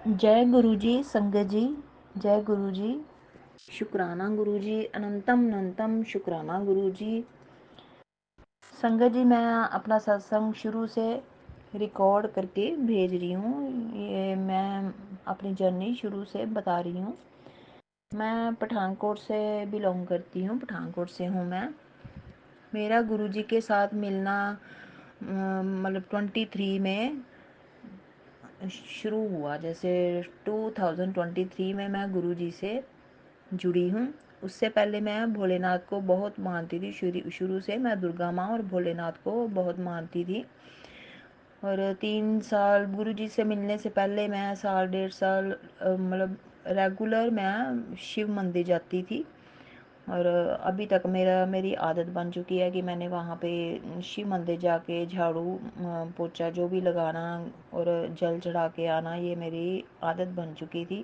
जय गुरु जी, संगत जी। जय गुरु जी। शुक्राना गुरु जी, अनंतम अनंतम शुक्राना गुरु जी। संगत जी, मैं अपना सत्संग शुरू से रिकॉर्ड करके भेज रही हूँ। ये मैं अपनी जर्नी शुरू से बता रही हूँ। मैं पठानकोट से बिलोंग करती हूँ, पठानकोट से हूँ मैं। मेरा गुरु जी के साथ मिलना मतलब 23 में शुरू हुआ। जैसे 2023 में मैं गुरु जी से जुड़ी हूँ। उससे पहले मैं भोलेनाथ को बहुत मानती थी। शुरू से मैं दुर्गा माँ और भोलेनाथ को बहुत मानती थी। और 3 साल गुरु जी से मिलने से पहले मैं साल 1.5 साल मतलब रेगुलर मैं शिव मंदिर जाती थी। और अभी तक मेरी आदत बन चुकी है कि मैंने वहाँ पे शिव मंदिर जाके झाड़ू पोछा जो भी लगाना और जल चढ़ा के आना, ये मेरी आदत बन चुकी थी।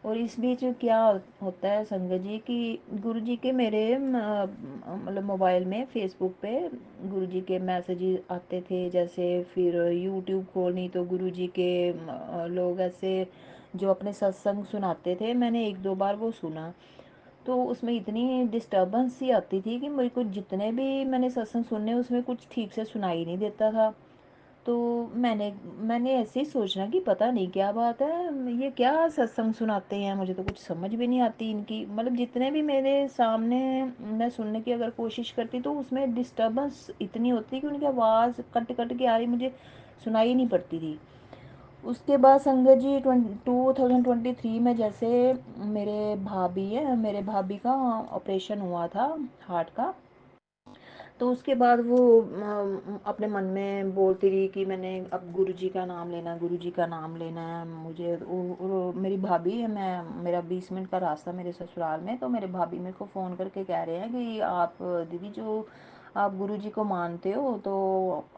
और इस बीच क्या होता है संगत जी कि गुरु जी के मेरे मतलब मोबाइल में फेसबुक पे गुरु जी के मैसेजेस आते थे। जैसे फिर यूट्यूब खोलनी तो गुरु जी के लोग ऐसे जो अपने सत्संग सुनाते थे। मैंने 1-2 बार वो सुना, तो उसमें इतनी डिस्टर्बेंस सी आती थी कि मेरे को जितने भी मैंने सत्संग सुने उसमें कुछ ठीक से सुनाई नहीं देता था। तो मैंने मैंने ऐसे ही सोचना कि पता नहीं क्या बात है, ये क्या सत्संग सुनाते हैं, मुझे तो कुछ समझ भी नहीं आती इनकी। मतलब जितने भी मेरे सामने मैं सुनने की अगर कोशिश करती तो उसमें डिस्टर्बेंस इतनी होती कि उनकी आवाज़ कट कट के आ रही, मुझे सुनाई नहीं पड़ती थी। उसके बाद संगत जी 2023 में जैसे मेरे भाभी का ऑपरेशन हुआ था, हार्ट का। तो उसके बाद वो अपने मन में बोलती रही कि मैंने अब गुरुजी का नाम लेना है, गुरुजी का नाम लेना है मुझे। मेरी भाभी है, मैं मेरा 20 मिनट का रास्ता मेरे ससुराल में। तो मेरे भाभी मेरे को फ़ोन करके कह रहे हैं कि आप दीदी जो आप गुरुजी को मानते हो तो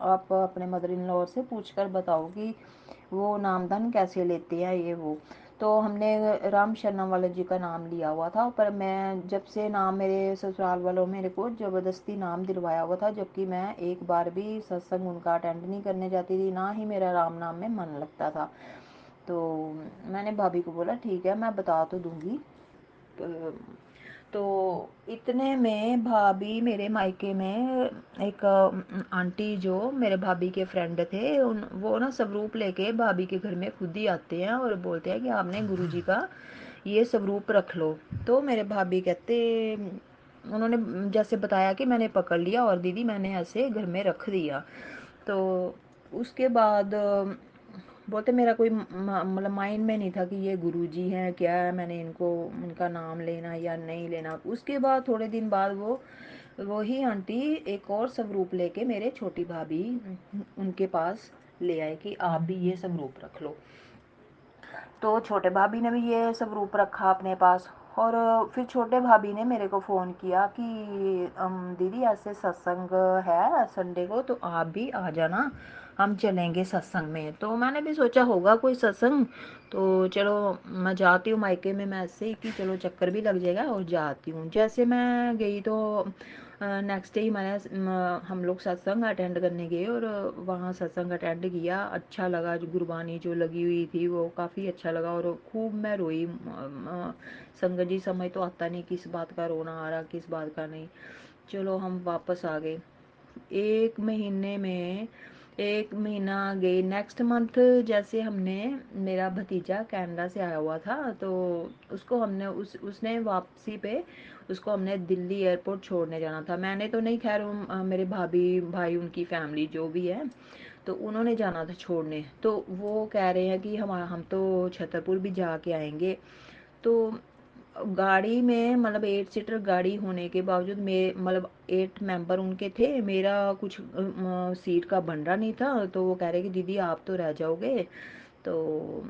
आप अपने मदर इन लॉ से पूछ कर बताओ कि वो नामदान कैसे लेते हैं ये वो। तो हमने राम शरणम वाले जी का नाम लिया हुआ था, पर मैं जब से नाम मेरे ससुराल वालों मेरे को ज़बरदस्ती नाम दिलवाया हुआ था, जबकि मैं एक बार भी सत्संग उनका अटेंड नहीं करने जाती थी, ना ही मेरा राम नाम में मन लगता था। तो मैंने भाभी को बोला ठीक है मैं बता तो दूंगी। तो इतने में भाभी मेरे मायके में एक आंटी जो मेरे भाभी के फ्रेंड थे, वो ना स्वरूप लेके भाभी के घर में खुद ही आते हैं और बोलते हैं कि आपने गुरुजी का ये स्वरूप रख लो। तो मेरे भाभी कहते, उन्होंने जैसे बताया कि मैंने पकड़ लिया और दीदी मैंने ऐसे घर में रख दिया। तो उसके बाद बोलते मेरा कोई मतलब माइंड में नहीं था कि ये गुरुजी हैं क्या है, मैंने इनको इनका नाम लेना या नहीं लेना। उसके बाद थोड़े दिन बाद वही आंटी एक और स्वरूप लेके मेरे छोटी भाभी उनके पास ले आए कि आप भी ये स्वरूप रख लो। तो छोटे भाभी ने भी ये स्वरूप रखा अपने पास। और फिर छोटे भाभी ने मेरे को फ़ोन किया कि दीदी ऐसे सत्संग है संडे को, तो आप भी आ जाना, हम चलेंगे सत्संग में। तो मैंने भी सोचा होगा कोई सत्संग, तो चलो मैं जाती हूँ मायके में। मैं ऐसे ही कि चलो चक्कर भी लग जाएगा और जाती हूँ। जैसे मैं गई तो नेक्स्ट डे ही हम लोग सत्संग अटेंड करने गए और वहाँ सत्संग अटेंड किया। अच्छा लगा, जो गुरबानी जो लगी हुई थी वो काफ़ी अच्छा लगा और खूब मैं रोई। संगत जी समझ तो आता नहीं किस बात का रोना आ रहा किस बात का नहीं। चलो हम वापस आ गए। 1 महीने में 1 महीना गए, नेक्स्ट मंथ जैसे हमने, मेरा भतीजा कनाडा से आया हुआ था, तो उसको हमने उसने वापसी पे उसको हमने दिल्ली एयरपोर्ट छोड़ने जाना था। मैंने तो नहीं, खैर मेरे भाभी भाई उनकी फैमिली जो भी है तो उन्होंने जाना था छोड़ने। तो वो कह रहे हैं कि हम तो छतरपुर भी जाके आएंगे। तो गाड़ी में मतलब 8 सीटर गाड़ी होने के बावजूद मतलब 8 मेंबर उनके थे, मेरा कुछ सीट का बन रहा नहीं था। तो वो कह रहे कि दीदी आप तो रह जाओगे, तो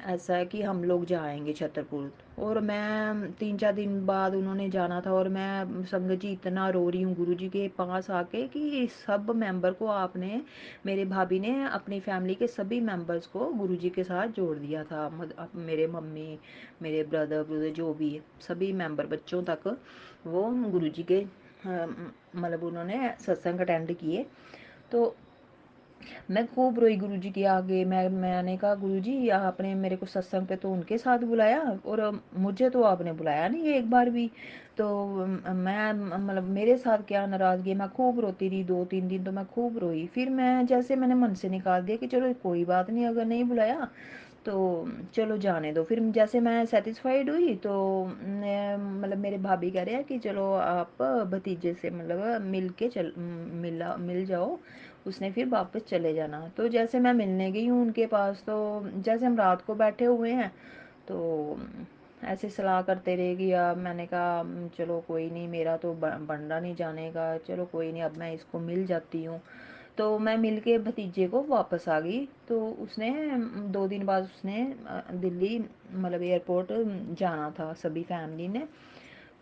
ऐसा है कि हम लोग जाएंगे छतरपुर। और मैं 3-4 दिन बाद उन्होंने जाना था और मैं संगत जी इतना रो रही हूँ गुरु जी के पास आके कि सब मेंबर को आपने, मेरे भाभी ने अपनी फैमिली के सभी मेंबर्स को गुरु जी के साथ जोड़ दिया था। मेरे मम्मी, मेरे ब्रदर जो भी है, सभी मेंबर बच्चों तक वो गुरु जी के मतलब उन्होंने सत्संग अटेंड किए। तो मैं खूब रोई गुरुजी के आगे। मैंने कहा गुरुजी आपने मेरे को सत्संग पे तो उनके साथ बुलाया और मुझे तो आपने बुलाया नहीं एक बार भी। तो मैं मतलब मेरे साथ क्या नाराज़गी है। मैं खूब रोती रही 2-3 दिन, तो मैं खूब रोई। फिर मैं जैसे मैंने मन से निकाल दिया कि चलो कोई बात नहीं, अगर नहीं बुलाया तो चलो जाने दो। फिर जैसे मैं सेटिस्फाइड हुई तो मतलब मेरे भाभी कह रहे हैं कि चलो आप भतीजे से मतलब मिल के मिल जाओ, उसने फिर वापस चले जाना। तो जैसे मैं मिलने गई हूँ उनके पास, तो जैसे हम रात को बैठे हुए हैं तो ऐसे सलाह करते रहे कि यार मैंने कहा चलो कोई नहीं, मेरा तो बनना नहीं जाने का, चलो कोई नहीं अब मैं इसको मिल जाती हूँ। तो मैं मिल के भतीजे को वापस आ गई। तो उसने 2 दिन बाद उसने दिल्ली मतलब एयरपोर्ट जाना था सभी फैमिली ने।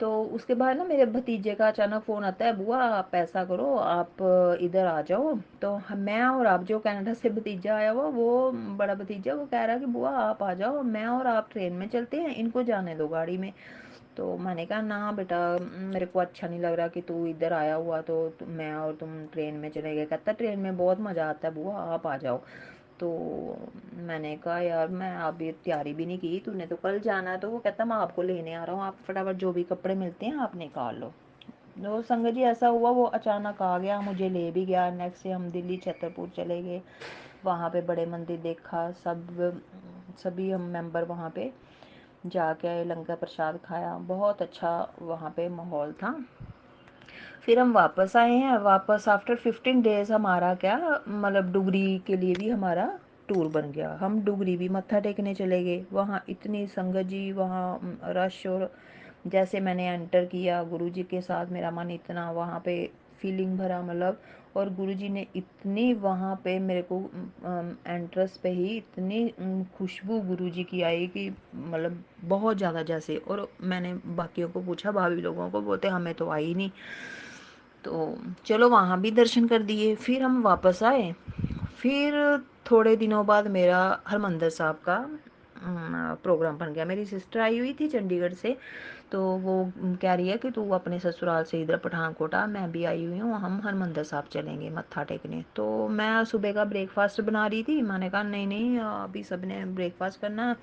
तो उसके बाद ना मेरे भतीजे का अचानक फ़ोन आता है, बुआ आप ऐसा करो आप इधर आ जाओ। तो मैं और आप, जो कनाडा से भतीजा आया हुआ वो बड़ा भतीजा, वो कह रहा कि बुआ आप आ जाओ, मैं और आप ट्रेन में चलते हैं, इनको जाने दो गाड़ी में। तो मैंने कहा ना बेटा, मेरे को अच्छा नहीं लग रहा कि तू इधर आया हुआ तो मैं और तुम ट्रेन में चले गए। कहता ट्रेन में बहुत मज़ा आता है बुआ, आप आ जाओ। तो मैंने कहा यार मैं अभी तैयारी भी नहीं की, तूने तो कल जाना है। तो वो कहता मैं आपको लेने आ रहा हूँ, आप फटाफट जो भी कपड़े मिलते हैं आप निकाल लो। तो संगत जी ऐसा हुआ, वो अचानक आ गया, मुझे ले भी गया। नेक्स्ट डे हम दिल्ली छतरपुर चले गए, वहाँ पे बड़े मंदिर देखा, सभी हम मेंबर वहाँ पे जाके आए, लंगर प्रसाद खाया, बहुत अच्छा वहाँ पे माहौल था। फिर हम वापस आए हैं। वापस आफ्टर 15 डेज़ हमारा क्या मतलब डुगरी के लिए भी हमारा टूर बन गया। हम डुगरी भी मत्था टेकने चले गए। वहाँ इतनी संगत जी, वहाँ रश, और जैसे मैंने एंटर किया गुरुजी के साथ, मेरा मन इतना वहाँ पे फीलिंग भरा मतलब। और गुरुजी ने इतनी वहाँ पे मेरे को एंट्रेंस पे ही इतनी खुशबू गुरुजी की आई कि मतलब बहुत ज़्यादा जैसे। और मैंने बाकियों को पूछा, भाभी लोगों को, बोलते हमें तो आई नहीं। तो चलो वहाँ भी दर्शन कर दिए। फिर हम वापस आए। फिर थोड़े दिनों बाद मेरा हरमंदिर साहब का प्रोग्राम बन गया। मेरी सिस्टर आई हुई थी चंडीगढ़ से, तो वो कह रही है कि तू अपने ससुराल से इधर पठानकोट आ, मैं भी आई हुई हूँ, हम हरमंदिर साहब चलेंगे मत्था टेकने। तो मैं सुबह का ब्रेकफास्ट बना रही थी। मैंने कहा नहीं नहीं अभी सब ने ब्रेकफास्ट करना है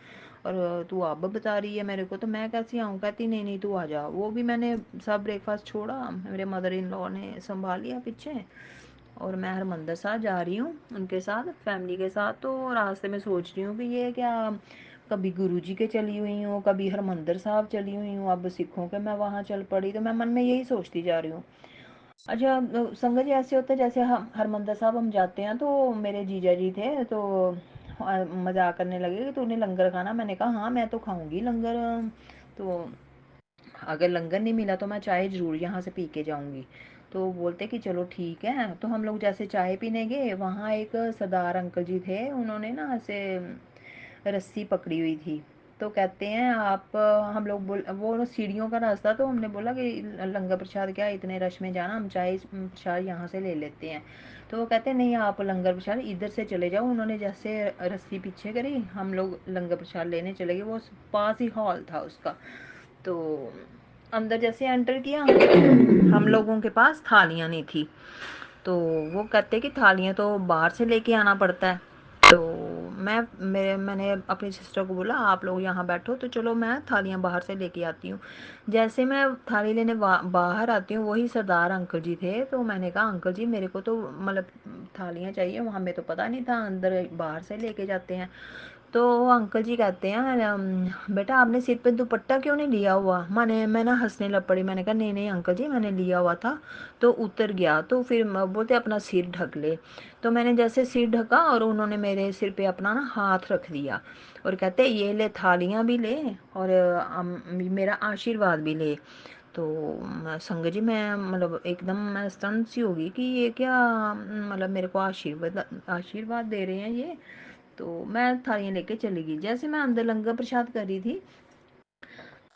और तू अब बता रही है मेरे को, तो मैं कैसी आऊँ। कहती नहीं नहीं तू आ जा। वो भी मैंने सब ब्रेकफास्ट छोड़ा, मेरे मदर इन लॉ ने संभाल लिया पीछे, और मैं हरमंदिर साहब जा रही हूँ उनके साथ, फैमिली के साथ। तो रास्ते में सोच रही हूँ कि ये क्या, कभी गुरुजी के चली हुई हूँ, कभी हरमंदिर साहब चली हुई हूँ, अब सिखों के मैं वहाँ चल पड़ी। तो मैं मन में यही सोचती जा रही हूँ। अच्छा संगत जी ऐसे होता है जैसे हम हरमंदिर साहब हम जाते हैं, तो मेरे जीजा जी थे तो मजाक करने लगे कि तूने लंगर खाना। मैंने कहा हाँ मैं तो खाऊंगी लंगर, तो अगर लंगर नहीं मिला तो मैं चाय ज़रूर यहाँ से पी के जाऊँगी। तो बोलते कि चलो ठीक है। तो हम लोग जैसे चाय पीने गए, वहाँ एक सरदार अंकल जी थे, उन्होंने ना ऐसे रस्सी पकड़ी हुई थी। तो कहते हैं आप हम लोग बोल, वो सीढ़ियों का रास्ता, तो हमने बोला कि लंगर प्रसाद क्या इतने रश में जाना, हम चाय प्रसाद यहाँ से ले लेते हैं। तो वो कहते हैं नहीं आप लंगर प्रसाद इधर से चले जाओ। उन्होंने जैसे रस्सी पीछे करी, हम लोग लंगर प्रसाद लेने चले गए। वो पास ही हॉल था उसका। तो अंदर जैसे एंटर किया, हम लोगों के पास थालियाँ नहीं थी। तो वो कहते कि थालियाँ तो बाहर से लेके आना पड़ता है। तो मैंने अपनी सिस्टर को बोला आप लोग यहाँ बैठो, तो चलो मैं थालियाँ बाहर से लेके आती हूँ। जैसे मैं थाली लेने बाहर आती हूँ, वही सरदार अंकल जी थे। तो मैंने कहा अंकल जी मेरे को तो मतलब थालियाँ चाहिए, वहाँ हमें तो पता नहीं था अंदर बाहर से लेके जाते हैं। तो अंकल जी कहते हैं बेटा आपने सिर पे दुपट्टा क्यों नहीं लिया हुआ। मैं ना हंसने लग पड़ी। मैंने कहा नहीं नहीं अंकल जी मैंने लिया हुआ था तो उतर गया। तो फिर बोलते अपना सिर ढक ले। तो मैंने जैसे सिर ढका और उन्होंने मेरे सिर पे अपना ना हाथ रख दिया और कहते ये ले थालियाँ भी ले और मेरा आशीर्वाद भी ले। तो संगत जी मैं मतलब एकदम मैं स्टन सी होगी कि ये क्या मतलब मेरे को आशीर्वाद आशीर्वाद दे रहे हैं ये। तो मैं थालियाँ लेके चली गई। जैसे मैं अंदर लंगर प्रसाद कर रही थी,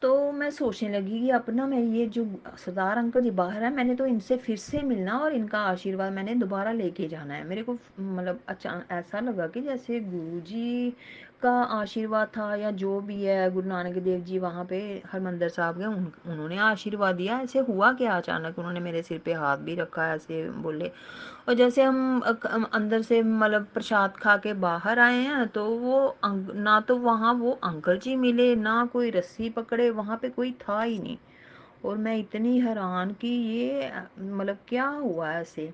तो मैं सोचने लगी कि अब ना मैं ये जो सरदार अंकल जी बाहर हैं, मैंने तो इनसे फिर से मिलना और इनका आशीर्वाद मैंने दोबारा लेके जाना है। मेरे को मतलब अचानक ऐसा लगा कि जैसे गुरुजी का आशीर्वाद था या जो भी है, गुरु नानक देव जी वहाँ पे हरमंदिर साहब गए, उन्होंने आशीर्वाद दिया। ऐसे हुआ क्या अचानक उन्होंने मेरे सिर पे हाथ भी रखा, ऐसे बोले। और जैसे हम अंदर से मतलब प्रसाद खा के बाहर आए हैं, तो वो ना तो वहाँ वो अंकल जी मिले, ना कोई रस्सी पकड़े, वहाँ पे कोई था ही नहीं। और मैं इतनी हैरान कि ये मतलब क्या हुआ ऐसे।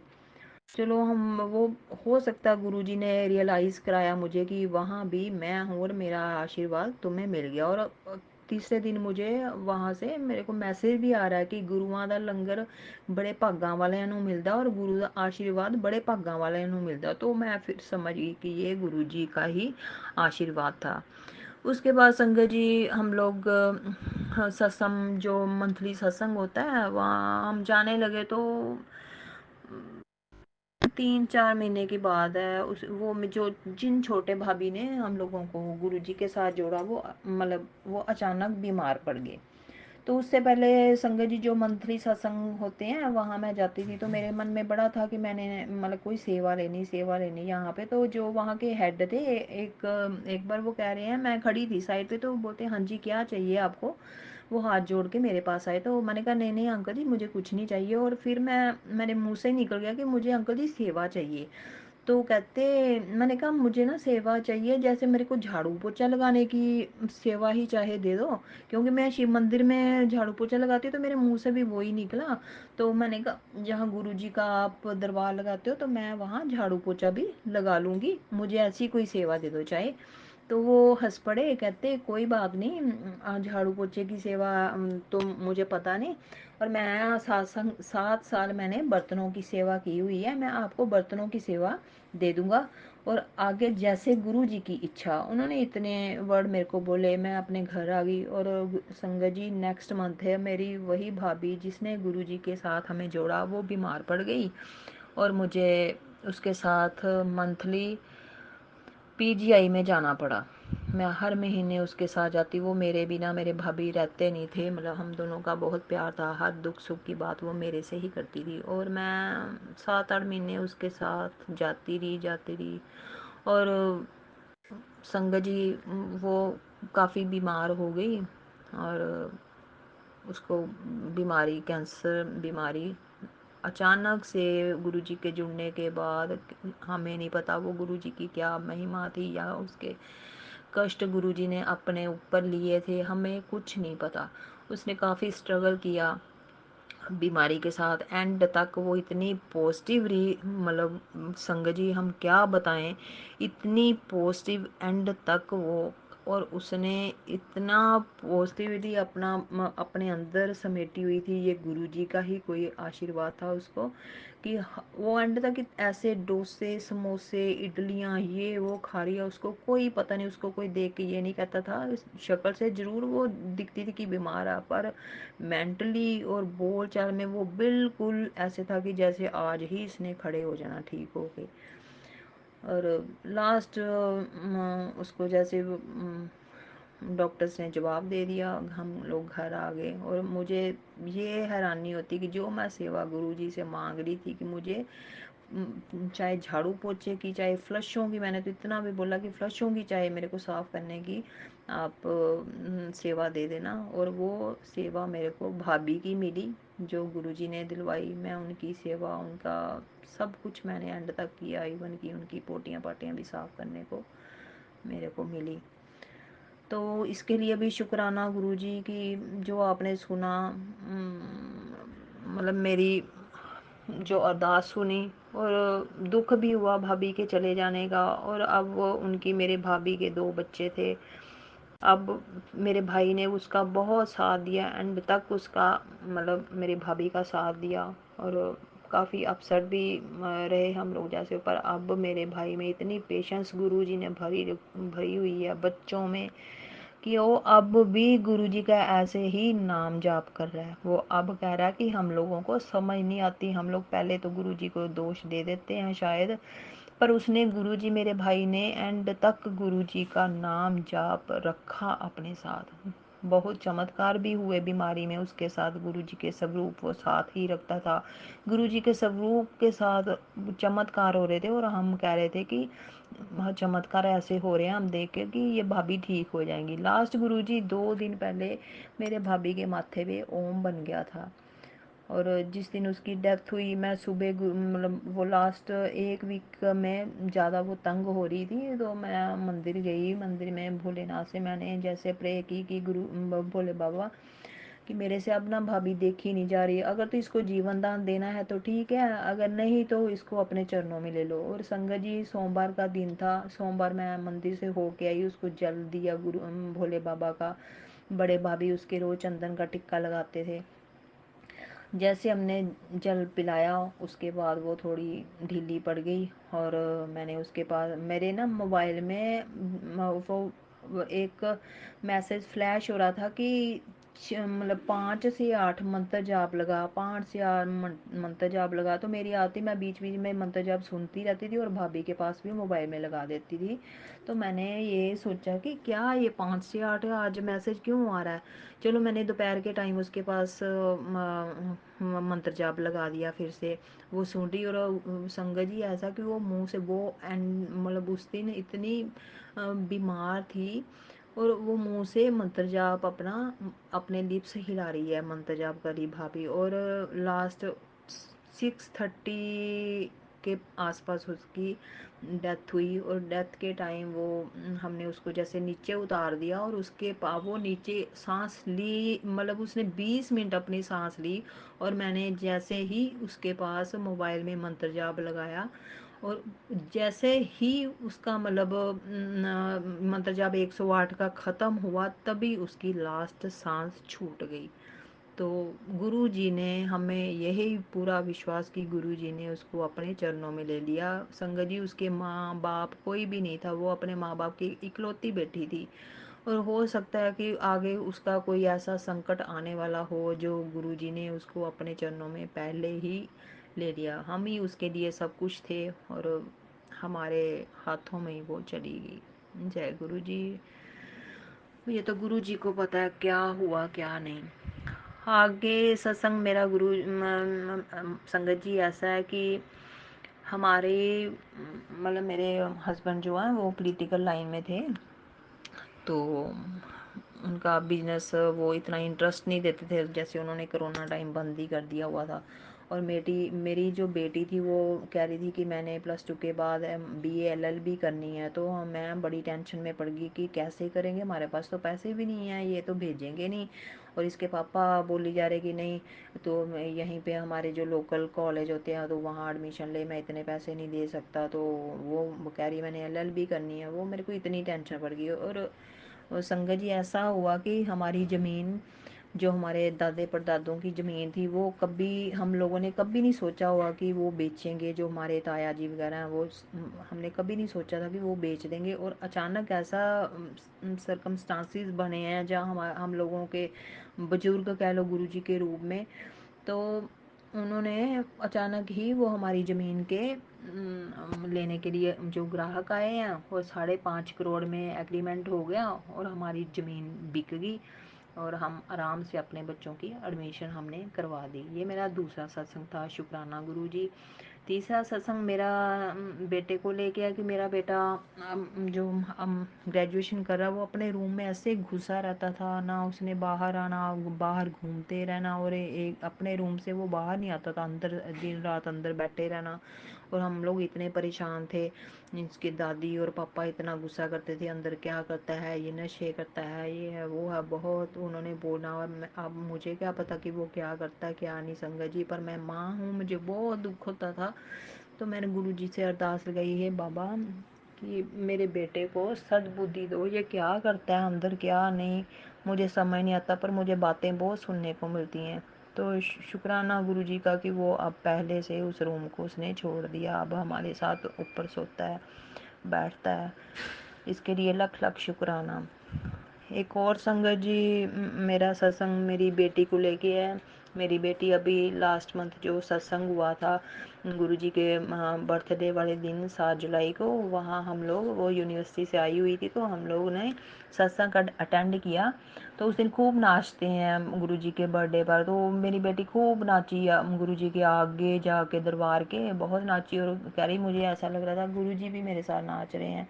चलो हम वो, हो सकता है गुरुजी ने रियलाइज़ कराया मुझे कि वहाँ भी मैं हूँ और मेरा आशीर्वाद तुम्हें मिल गया। और तीसरे दिन मुझे वहाँ से मेरे को मैसेज भी आ रहा है कि गुरुआं दा लंगर बड़े भागां वालिਆਂ ਨੂੰ मिलता और गुरु का आशीर्वाद बड़े भागां वालिਆਂ ਨੂੰ मिलता। तो मैं फिर समझ गई कि ये गुरु जी का ही आशीर्वाद था। उसके बाद संगत जी हम लोग सत्संग जो मंथली सत्संग होता है वहाँ हम जाने लगे। तो 3-4 महीने की बात है, उस वो जो जिन छोटे भाभी ने हम लोगों को गुरुजी के साथ जोड़ा, वो मतलब वो अचानक बीमार पड़ गए। तो उससे पहले संगत जी जो मंथली सत्संग होते हैं वहाँ मैं जाती थी। तो मेरे मन में बड़ा था कि मैंने मतलब कोई सेवा लेनी यहाँ पे। तो जो वहाँ के हेड थे, एक बार वो कह रहे हैं, मैं खड़ी थी साइड पे, तो वो बोलते हैं हाँ जी क्या चाहिए आपको। वो हाथ जोड़ के मेरे पास आए। तो मैंने कहा नहीं नहीं अंकल जी मुझे कुछ नहीं चाहिए। और फिर मेरे मुंह से निकल गया कि मुझे अंकल जी सेवा चाहिए। तो कहते, मैंने कहा मुझे ना सेवा चाहिए, जैसे मेरे को झाड़ू पोछा लगाने की सेवा ही चाहे दे दो, क्योंकि मैं शिव मंदिर में झाड़ू पोछा लगाती हूँ। तो मेरे मुंह से भी वही निकला। तो मैंने कहा जहाँ गुरु जी का आप दरबार लगाते हो तो मैं वहाँ झाड़ू पोछा भी लगा लूँगी, मुझे ऐसी कोई सेवा दे दो चाहे। तो वो हंस पड़े, कहते कोई बात नहीं, झाड़ू पोछे की सेवा तो मुझे पता नहीं, और मैं 7 साल मैंने बर्तनों की सेवा की हुई है, मैं आपको बर्तनों की सेवा दे दूंगा। और आगे जैसे गुरु जी की इच्छा, उन्होंने इतने वर्ड मेरे को बोले। मैं अपने घर आ गई। और संगत जी नेक्स्ट मंथ है, मेरी वही भाभी जिसने गुरु जी के साथ हमें जोड़ा वो बीमार पड़ गई। और मुझे उसके साथ मंथली पीजीआई में जाना पड़ा। मैं हर महीने उसके साथ जाती। वो मेरे बिना, मेरे भाभी रहते नहीं थे, मतलब हम दोनों का बहुत प्यार था, हर दुख सुख की बात वो मेरे से ही करती थी। और मैं 7-8 महीने उसके साथ जाती रही। और संगत जी वो काफ़ी बीमार हो गई। और उसको बीमारी, कैंसर बीमारी अचानक से गुरुजी के जुड़ने के बाद, हमें नहीं पता वो गुरुजी की क्या महिमा थी या उसके कष्ट गुरुजी ने अपने ऊपर लिए थे, हमें कुछ नहीं पता। उसने काफ़ी स्ट्रगल किया बीमारी के साथ। एंड तक वो इतनी पॉजिटिव रही, मतलब संगत जी हम क्या बताएं, इतनी पॉजिटिव एंड तक वो। और उसने इतना पॉजिटिविटी अपने अंदर समेटी हुई थी, ये गुरुजी का ही कोई आशीर्वाद था उसको, कि वो एंड तक ऐसे डोसे समोसे इडलियाँ ये वो खा रही है। उसको कोई पता नहीं, उसको कोई देख के ये नहीं कहता था, शक्ल से ज़रूर वो दिखती थी कि बीमार है, पर मेंटली और बोल चाल में वो बिल्कुल ऐसे था कि जैसे आज ही इसने खड़े हो जाना ठीक हो के। और लास्ट उसको जैसे डॉक्टर्स ने जवाब दे दिया, हम लोग घर आ गए। और मुझे ये हैरानी होती कि जो मैं सेवा गुरु जी से मांग रही थी कि मुझे चाहे झाड़ू पोछे की, चाहे फ्लशों की, मैंने तो इतना भी बोला कि फ्लशों की चाहे मेरे को साफ़ करने की आप सेवा दे देना। और वो सेवा मेरे को भाभी की मिली जो गुरुजी ने दिलवाई। मैं उनकी सेवा, उनका सब कुछ मैंने एंड तक किया, इवन की उनकी पोटियाँ पाटियाँ भी साफ़ करने को मेरे को मिली। तो इसके लिए भी शुक्राना गुरुजी की जो आपने सुना, मतलब मेरी जो अरदास सुनी। और दुख भी हुआ भाभी के चले जाने का। और अब वो उनकी, मेरे भाभी के 2 बच्चे थे। अब मेरे भाई ने उसका बहुत साथ दिया एंड तक, उसका मतलब मेरे भाभी का साथ दिया। और काफ़ी अपसेट भी रहे हम लोग जैसे। पर अब मेरे भाई में इतनी पेशेंस गुरुजी ने भरी भरी हुई है बच्चों में, कि वो अब भी गुरुजी का ऐसे ही नाम जाप कर रहा है। वो अब कह रहा है कि हम लोगों को समझ नहीं आती, हम लोग पहले तो गुरुजी को दोष दे देते हैं शायद, पर उसने गुरुजी, मेरे भाई ने एंड तक गुरुजी का नाम जाप रखा अपने साथ। बहुत चमत्कार भी हुए बीमारी में उसके साथ। गुरु जी के स्वरूप वो साथ ही रखता था। गुरु जी के स्वरूप के साथ चमत्कार हो रहे थे और हम कह रहे थे कि चमत्कार ऐसे हो रहे हैं हम देख के कि ये भाभी ठीक हो जाएंगी। लास्ट गुरु जी 2 दिन पहले मेरे भाभी के माथे पे ओम बन गया था। और जिस दिन उसकी डेथ हुई मैं सुबह मतलब वो लास्ट 1 वीक में ज़्यादा वो तंग हो रही थी, तो मैं मंदिर गई। मंदिर में भोलेनाथ से मैंने जैसे प्रे की कि गुरु भोले बाबा कि मेरे से अब ना भाभी देखी नहीं जा रही, अगर तो इसको जीवन दान देना है तो ठीक है, अगर नहीं तो इसको अपने चरणों में ले लो। और संगत जी सोमवार का दिन था, सोमवार मैं मंदिर से होके आई, उसको जल दिया गुरु भोले बाबा का। बड़े भाभी उसके रोज चंदन का टिक्का लगाते थे। जैसे हमने जल पिलाया उसके बाद वो थोड़ी ढीली पड़ गई। और मैंने उसके पास मेरे ना मोबाइल में वो एक मैसेज फ्लैश हो रहा था कि मतलब 5 से 8 मंत्र जाप लगा, 5 से 8 मंत्र जाप लगा। तो मेरी आती, मैं बीच बीच में मंत्र जाप सुनती रहती थी और भाभी के पास भी मोबाइल में लगा देती थी। तो मैंने ये सोचा कि क्या ये 5 से 8 आज मैसेज क्यों आ रहा है। चलो मैंने दोपहर के टाइम उसके पास मंत्र जाप लगा दिया फिर से। वो सुन रही। और संगत जी ऐसा कि वो मुंह से वो एंड मतलब उस दिन इतनी बीमार थी और वो मुंह से मंत्र जाप अपना अपने लिप्स हिला रही है, मंत्र जाप कर रही भाभी। और लास्ट 6:30 के आसपास उसकी डेथ हुई। और डेथ के टाइम वो हमने उसको जैसे नीचे उतार दिया और उसके वो नीचे सांस ली, मतलब उसने 20 मिनट अपनी सांस ली। और मैंने जैसे ही उसके पास मोबाइल में मंत्र जाप लगाया और जैसे ही उसका मतलब मंत्र जाप 108 का ख़त्म हुआ तभी उसकी लास्ट सांस छूट गई। तो गुरु जी ने हमें यही पूरा विश्वास कि गुरु जी ने उसको अपने चरणों में ले लिया। संगत जी उसके माँ बाप कोई भी नहीं था, वो अपने माँ बाप की इकलौती बेटी थी। और हो सकता है कि आगे उसका कोई ऐसा संकट आने वाला हो जो गुरु जी ने उसको अपने चरणों में पहले ही ले लिया। हम ही उसके लिए सब कुछ थे और हमारे हाथों में ही वो चली गई। जय गुरु जी। ये तो गुरु जी को पता है क्या हुआ क्या नहीं। आगे सत्संग मेरा गुरु संगत जी ऐसा है कि हमारे मतलब मेरे हस्बैंड जो हैं वो पॉलिटिकल लाइन में थे। तो उनका बिजनेस वो इतना इंटरेस्ट नहीं देते थे, जैसे उन्होंने कोरोना टाइम बंद ही कर दिया हुआ था। और मेरी जो बेटी थी वो कह रही थी कि मैंने +2 के बाद BA LLB करनी है। तो मैं बड़ी टेंशन में पड़ गई कि कैसे करेंगे, हमारे पास तो पैसे भी नहीं हैं, ये तो भेजेंगे नहीं। और इसके पापा बोली जा रहे कि नहीं तो यहीं पे हमारे जो लोकल कॉलेज होते हैं तो वहाँ एडमिशन ले, मैं इतने पैसे नहीं दे सकता। तो वो कह रही मैंने LLB करनी है। वो मेरे को इतनी टेंशन पड़ गई। और संगत जी ऐसा हुआ कि हमारी ज़मीन जो हमारे दादे परदादों की ज़मीन थी वो कभी हम लोगों ने कभी नहीं सोचा हुआ कि वो बेचेंगे। जो हमारे ताया जी वगैरह हैं वो हमने कभी नहीं सोचा था कि वो बेच देंगे। और अचानक ऐसा सरकमस्टांसिस बने हैं जहाँ हम लोगों के बुजुर्ग कह लो गुरु जी के रूप में। तो उन्होंने अचानक ही वो हमारी ज़मीन के लेने के लिए जो ग्राहक आए हैं वो 5.5 करोड़ में एग्रीमेंट हो गया और हमारी ज़मीन बिक गई। और हम आराम से अपने बच्चों की एडमिशन हमने करवा दी। ये मेरा दूसरा सत्संग था, शुक्राना गुरु जी। तीसरा सत्संग मेरा बेटे को लेके है कि मेरा बेटा जो ग्रेजुएशन कर रहा है वो अपने रूम में ऐसे घुसा रहता था, ना उसने बाहर आना, बाहर घूमते रहना। और एक अपने रूम से वो बाहर नहीं आता था, अंदर दिन रात अंदर बैठे रहना। और हम लोग इतने परेशान थे, इसकी दादी और पापा इतना गुस्सा करते थे, अंदर क्या करता है ये, नशे करता है, ये है वो है, बहुत उन्होंने बोला। और अब मुझे क्या पता कि वो क्या करता है क्या नहीं संगत जी, पर मैं माँ हूँ, मुझे बहुत दुख होता था। तो मैंने गुरु जी से अरदास लगाई है बाबा कि मेरे बेटे को सद्बुद्धि दो, ये क्या करता है अंदर क्या नहीं मुझे समझ नहीं आता, पर मुझे बातें बहुत सुनने को मिलती हैं। तो शुक्राना गुरु जी का कि वो अब पहले से उस रूम को उसने छोड़ दिया, अब हमारे साथ ऊपर सोता है, बैठता है। इसके लिए लख लख शुक्राना। एक और संगत जी मेरा सत्संग मेरी बेटी को लेके है। मेरी बेटी अभी लास्ट मंथ जो सत्संग हुआ था गुरुजी के बर्थडे वाले दिन 7 जुलाई को, वहाँ हम लोग, वो यूनिवर्सिटी से आई हुई थी, तो हम लोग ने सत्संग अटेंड किया। तो उस दिन खूब नाचते हैं गुरुजी के बर्थडे पर, तो मेरी बेटी खूब नाची गुरुजी के आगे जाके दरबार के, बहुत नाची, और कह रही मुझे ऐसा लग रहा था गुरुजी भी मेरे साथ नाच रहे हैं।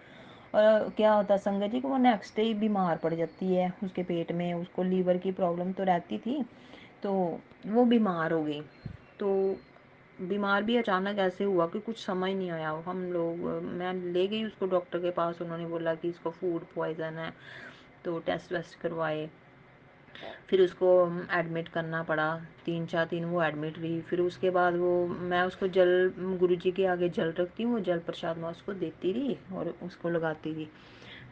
और क्या होता है संगत जी को, वो नेक्स्ट डे ही बीमार पड़ जाती है, उसके पेट में उसको लीवर की प्रॉब्लम तो रहती थी, तो वो बीमार हो गई। तो बीमार भी अचानक ऐसे हुआ कि कुछ समझ नहीं आया। हम लोग, मैं ले गई उसको डॉक्टर के पास, उन्होंने बोला कि इसको फूड पॉइज़न है, तो टेस्ट वेस्ट करवाए, फिर उसको एडमिट करना पड़ा। 3 4 दिन वो एडमिट रही। फिर उसके बाद वो, मैं उसको जल, गुरुजी के आगे जल रखती हूँ, वो जल प्रसाद मैं उसको देती रही और उसको लगाती रही।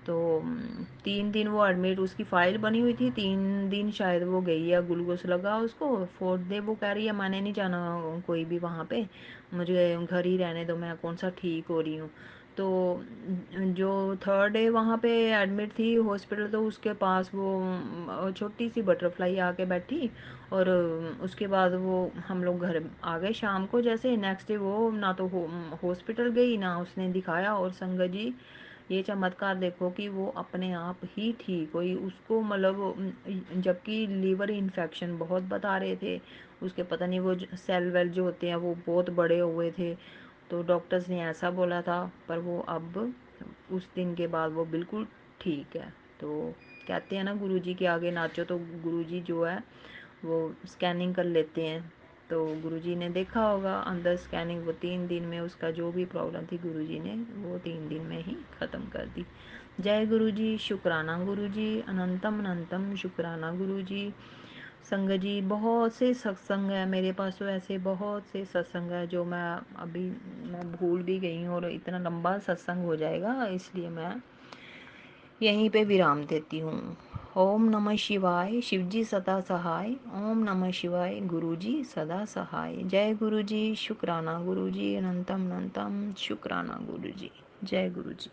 तो 3 दिन वो एडमिट, उसकी फ़ाइल बनी हुई थी, 3 दिन शायद वो गई है, ग्लूकोज लगा उसको। 4th डे वो कह रही है मैंने नहीं जाना कोई भी वहाँ पे, मुझे घर ही रहने दो, मैं कौन सा ठीक हो रही हूँ। तो जो 3rd डे वहाँ पे एडमिट थी हॉस्पिटल, तो उसके पास वो छोटी सी बटरफ्लाई आके बैठी, और उसके बाद वो हम लोग घर आ गए शाम को। जैसे नेक्स्ट डे वो ना तो हॉस्पिटल गई, ना उसने दिखाया, और संगत जी ये चमत्कार देखो कि वो अपने आप ही ठीक हुई। उसको मतलब जबकि लीवर इन्फेक्शन बहुत बता रहे थे उसके, पता नहीं वो सेल वेल जो होते हैं वो बहुत बड़े हुए थे, तो डॉक्टर्स ने ऐसा बोला था, पर वो अब उस दिन के बाद वो बिल्कुल ठीक है। तो कहते हैं ना गुरुजी के आगे नाचो, तो गुरुजी जो है वो स्कैनिंग कर लेते हैं। तो गुरुजी ने देखा होगा अंदर स्कैनिंग, वो 3 दिन में उसका जो भी प्रॉब्लम थी गुरुजी ने वो 3 दिन में ही ख़त्म कर दी। जय गुरुजी, शुक्राना गुरुजी, अनंतम अनंतम शुक्राना गुरुजी। संगत जी बहुत से सत्संग है मेरे पास, तो ऐसे बहुत से सत्संग है जो मैं भूल भी गई हूँ, और इतना लंबा सत्संग हो जाएगा, इसलिए मैं यहीं पे विराम देती हूँ। ओम नमः शिवाय, शिवजी सदा सहाय। ओम नमः शिवाय, गुरुजी सदा सहाय। जय गुरुजी, शुक्राना गुरुजी, अनंतम अनंतम शुक्राना गुरुजी। जय गुरुजी।